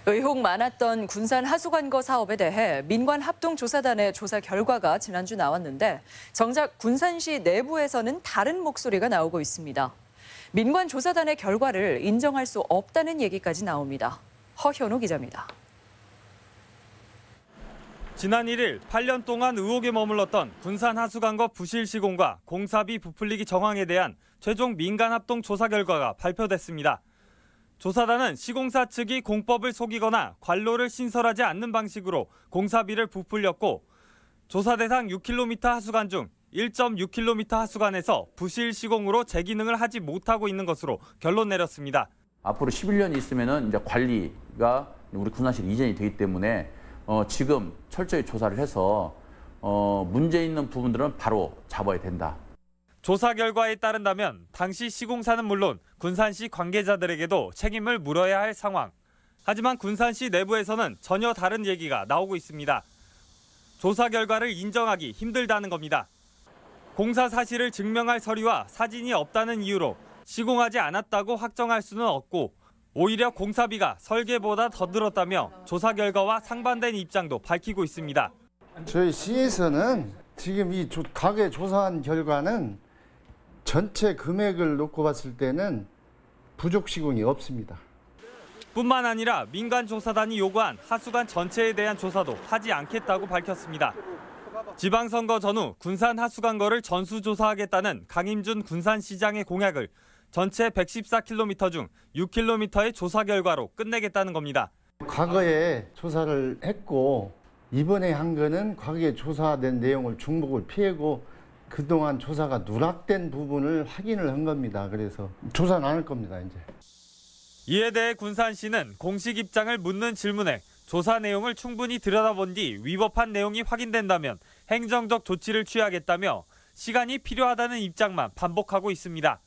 의혹 많았던 군산 하수관거 사업에 대해 민관합동조사단의 조사 결과가 지난주 나왔는데 정작 군산시 내부에서는 다른 목소리가 나오고 있습니다. 민관조사단의 결과를 인정할 수 없다는 얘기까지 나옵니다. 허현우 기자입니다. 지난 1일 8년 동안 의혹에 머물렀던 군산 하수관거 부실 시공과 공사비 부풀리기 정황에 대한 최종 민간합동 조사 결과가 발표됐습니다. 조사단은 시공사 측이 공법을 속이거나 관로를 신설하지 않는 방식으로 공사비를 부풀렸고 조사 대상 6km 하수관 중 1.6km 하수관에서 부실 시공으로 재기능을 하지 못하고 있는 것으로 결론 내렸습니다. 앞으로 11년이 있으면은 이제 관리가 우리 군산시로 이전이 되기 때문에 지금 철저히 조사를 해서 문제 있는 부분들은 바로 잡아야 된다. 조사 결과에 따른다면 당시 시공사는 물론 군산시 관계자들에게도 책임을 물어야 할 상황. 하지만 군산시 내부에서는 전혀 다른 얘기가 나오고 있습니다. 조사 결과를 인정하기 힘들다는 겁니다. 공사 사실을 증명할 서류와 사진이 없다는 이유로 시공하지 않았다고 확정할 수는 없고 오히려 공사비가 설계보다 더 들었다며 조사 결과와 상반된 입장도 밝히고 있습니다. 저희 시에서는 지금 이 가게 조사한 결과는 전체 금액을 놓고 봤을 때는 부족 시공이 없습니다. 뿐만 아니라 민간조사단이 요구한 하수관 전체에 대한 조사도 하지 않겠다고 밝혔습니다. 지방선거 전후 군산 하수관거를 전수조사하겠다는 강임준 군산시장의 공약을 전체 114km 중 6km의 조사 결과로 끝내겠다는 겁니다. 과거에 조사를 했고 이번에 한 거는 과거에 조사된 내용을 중복을 피하고 그동안 조사가 누락된 부분을 확인을 한 겁니다. 그래서 조사는 안 할 겁니다, 이제. 이에 대해 군산시는 공식 입장을 묻는 질문에 조사 내용을 충분히 들여다본 뒤 위법한 내용이 확인된다면 행정적 조치를 취하겠다며 시간이 필요하다는 입장만 반복하고 있습니다.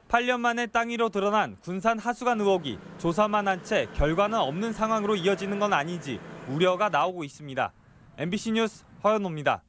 8년 만에 땅 위로 드러난 군산 하수관 의혹이 조사만 한 채 결과는 없는 상황으로 이어지는 건 아닌지 우려가 나오고 있습니다. MBC 뉴스 허연호입니다.